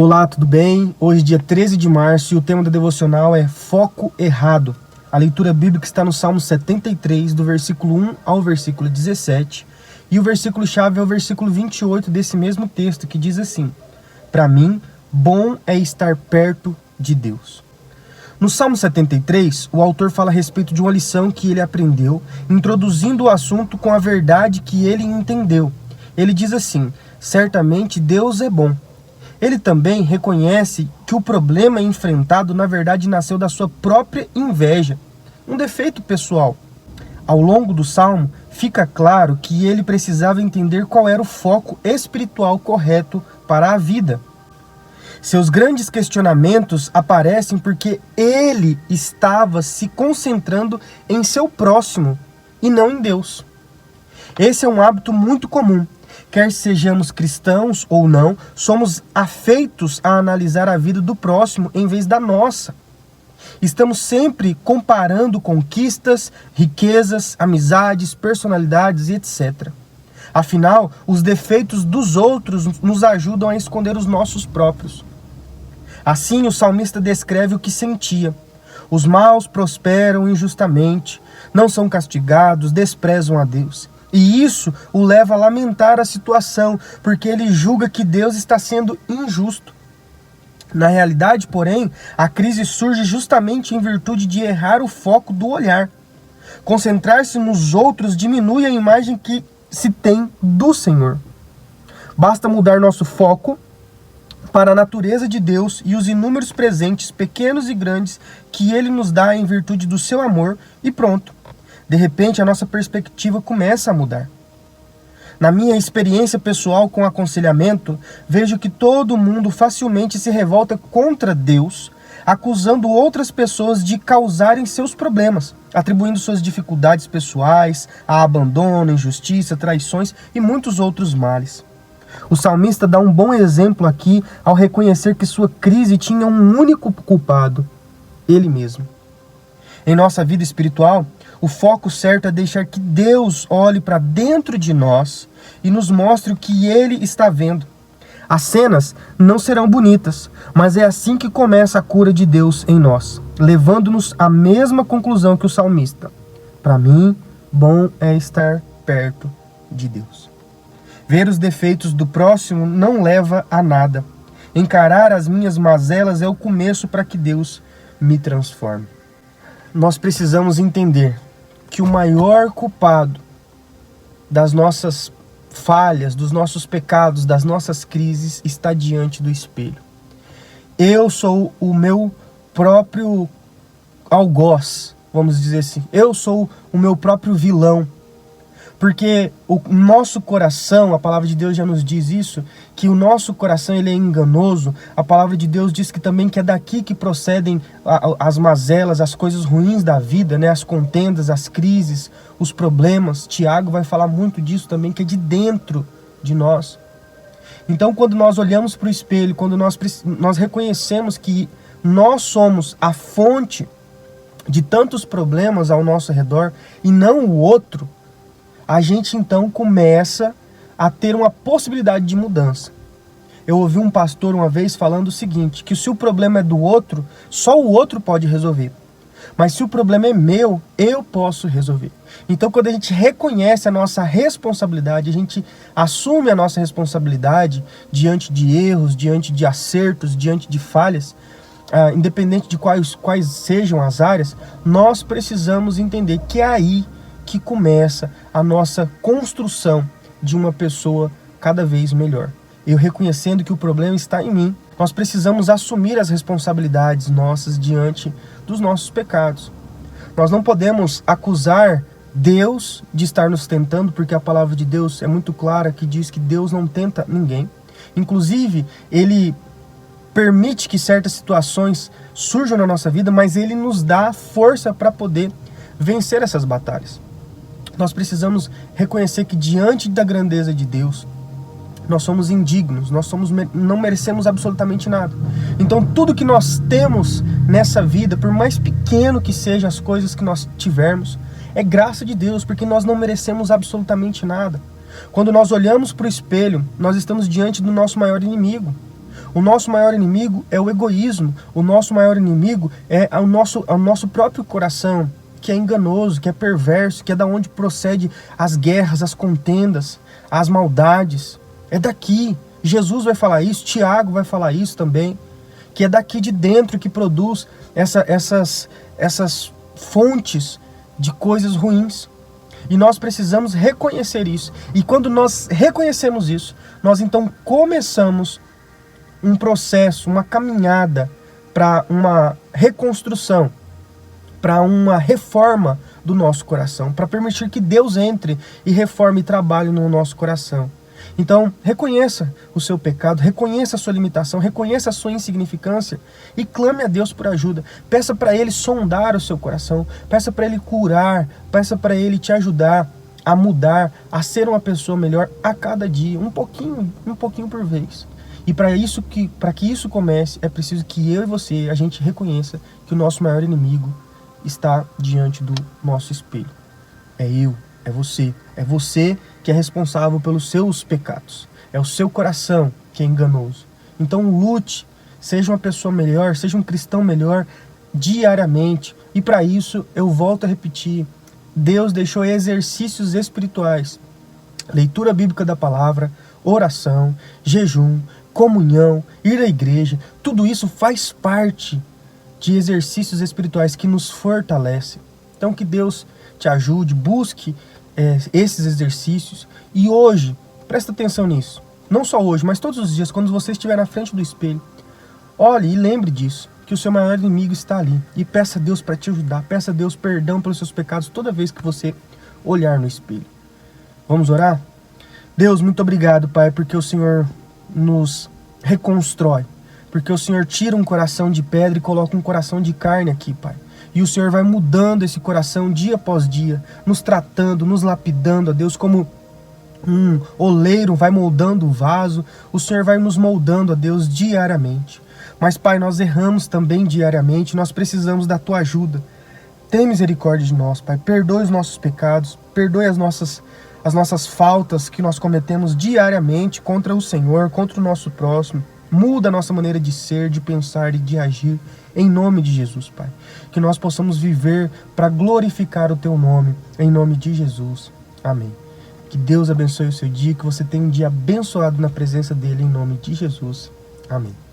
Olá, tudo bem? Hoje, dia 13 de março, e o tema da devocional é Foco Errado. A leitura bíblica está no Salmo 73, do versículo 1 ao versículo 17, e o versículo-chave é o versículo 28 desse mesmo texto, que diz assim: Para mim, bom é estar perto de Deus. No Salmo 73, o autor fala a respeito de uma lição que ele aprendeu, introduzindo o assunto com a verdade que ele entendeu. Ele diz assim: certamente Deus é bom. Ele também reconhece que o problema enfrentado, na verdade, nasceu da sua própria inveja, um defeito pessoal. Ao longo do Salmo, fica claro que ele precisava entender qual era o foco espiritual correto para a vida. Seus grandes questionamentos aparecem porque ele estava se concentrando em seu próximo e não em Deus. Esse é um hábito muito comum. Quer sejamos cristãos ou não, somos afeitos a analisar a vida do próximo em vez da nossa. Estamos sempre comparando conquistas, riquezas, amizades, personalidades e etc. Afinal, os defeitos dos outros nos ajudam a esconder os nossos próprios. Assim, o salmista descreve o que sentia. Os maus prosperam injustamente, não são castigados, desprezam a Deus. E isso o leva a lamentar a situação, porque ele julga que Deus está sendo injusto. Na realidade, porém, a crise surge justamente em virtude de errar o foco do olhar. Concentrar-se nos outros diminui a imagem que se tem do Senhor. Basta mudar nosso foco para a natureza de Deus e os inúmeros presentes, pequenos e grandes, que Ele nos dá em virtude do seu amor, e pronto. De repente, a nossa perspectiva começa a mudar. Na minha experiência pessoal com aconselhamento, vejo que todo mundo facilmente se revolta contra Deus, acusando outras pessoas de causarem seus problemas, atribuindo suas dificuldades pessoais a abandono, injustiça, traições e muitos outros males. O salmista dá um bom exemplo aqui ao reconhecer que sua crise tinha um único culpado: ele mesmo. Em nossa vida espiritual, o foco certo é deixar que Deus olhe para dentro de nós e nos mostre o que Ele está vendo. As cenas não serão bonitas, mas é assim que começa a cura de Deus em nós, levando-nos à mesma conclusão que o salmista. Para mim, bom é estar perto de Deus. Ver os defeitos do próximo não leva a nada. Encarar as minhas mazelas é o começo para que Deus me transforme. Nós precisamos entender que o maior culpado das nossas falhas, dos nossos pecados, das nossas crises, está diante do espelho. Eu sou o meu próprio algoz, vamos dizer assim. Eu sou o meu próprio vilão. Porque o nosso coração, a palavra de Deus já nos diz isso, que o nosso coração ele é enganoso. A palavra de Deus diz que também que é daqui que procedem as mazelas, as coisas ruins da vida, né? As contendas, as crises, os problemas. Tiago vai falar muito disso também, que é de dentro de nós. Então, quando nós olhamos para o espelho, quando nós reconhecemos que nós somos a fonte de tantos problemas ao nosso redor e não o outro, a gente então começa a ter uma possibilidade de mudança. Eu ouvi um pastor uma vez falando o seguinte, que se o problema é do outro, só o outro pode resolver. Mas se o problema é meu, eu posso resolver. Então, quando a gente reconhece a nossa responsabilidade, a gente assume a nossa responsabilidade diante de erros, diante de acertos, diante de falhas, independente de quais sejam as áreas, nós precisamos entender que é aí que começa a nossa construção de uma pessoa cada vez melhor. Eu reconhecendo que o problema está em mim, nós precisamos assumir as responsabilidades nossas diante dos nossos pecados. Nós não podemos acusar Deus de estar nos tentando, porque a palavra de Deus é muito clara que diz que Deus não tenta ninguém. Inclusive, Ele permite que certas situações surjam na nossa vida, mas Ele nos dá força para poder vencer essas batalhas. Nós precisamos reconhecer que diante da grandeza de Deus, nós somos indignos, não merecemos absolutamente nada. Então tudo que nós temos nessa vida, por mais pequeno que sejam as coisas que nós tivermos, é graça de Deus, porque nós não merecemos absolutamente nada. Quando nós olhamos para o espelho, nós estamos diante do nosso maior inimigo. O nosso maior inimigo é o egoísmo. O nosso maior inimigo é o nosso próprio coração, que é enganoso, que é perverso, que é da onde procede as guerras, as contendas, as maldades. É daqui. Jesus vai falar isso, Tiago vai falar isso também, que é daqui de dentro que produz essas fontes de coisas ruins. E nós precisamos reconhecer isso. E quando nós reconhecemos isso, nós então começamos um processo, uma caminhada para uma reconstrução, para uma reforma do nosso coração, para permitir que Deus entre e reforme e trabalhe no nosso coração. Então, reconheça o seu pecado, reconheça a sua limitação, reconheça a sua insignificância e clame a Deus por ajuda. Peça para Ele sondar o seu coração, peça para Ele curar, peça para Ele te ajudar a mudar, a ser uma pessoa melhor a cada dia, um pouquinho por vez. E para que isso comece, é preciso que eu e você, a gente reconheça que o nosso maior inimigo está diante do nosso espelho. É eu, é você que é responsável pelos seus pecados. É o seu coração que é enganoso. Então lute, seja uma pessoa melhor, seja um cristão melhor diariamente. E para isso, eu volto a repetir, Deus deixou exercícios espirituais, leitura bíblica da palavra, oração, jejum, comunhão, ir à igreja. Tudo isso faz parte de exercícios espirituais que nos fortalecem. Então que Deus te ajude, busque esses exercícios. E hoje, presta atenção nisso, não só hoje, mas todos os dias, quando você estiver na frente do espelho, olhe e lembre disso, que o seu maior inimigo está ali, e peça a Deus para te ajudar, peça a Deus perdão pelos seus pecados toda vez que você olhar no espelho. Vamos orar? Deus, muito obrigado, Pai, porque o Senhor nos reconstrói, porque o Senhor tira um coração de pedra e coloca um coração de carne aqui, Pai. E o Senhor vai mudando esse coração dia após dia, nos tratando, nos lapidando, a Deus, como um oleiro vai moldando o vaso. O Senhor vai nos moldando, a Deus, diariamente. Mas, Pai, nós erramos também diariamente, nós precisamos da Tua ajuda. Tem misericórdia de nós, Pai. Perdoe os nossos pecados, perdoe as nossas faltas que nós cometemos diariamente contra o Senhor, contra o nosso próximo. Muda a nossa maneira de ser, de pensar e de agir, em nome de Jesus, Pai. Que nós possamos viver para glorificar o Teu nome, em nome de Jesus. Amém. Que Deus abençoe o seu dia, que você tenha um dia abençoado na presença dEle, em nome de Jesus. Amém.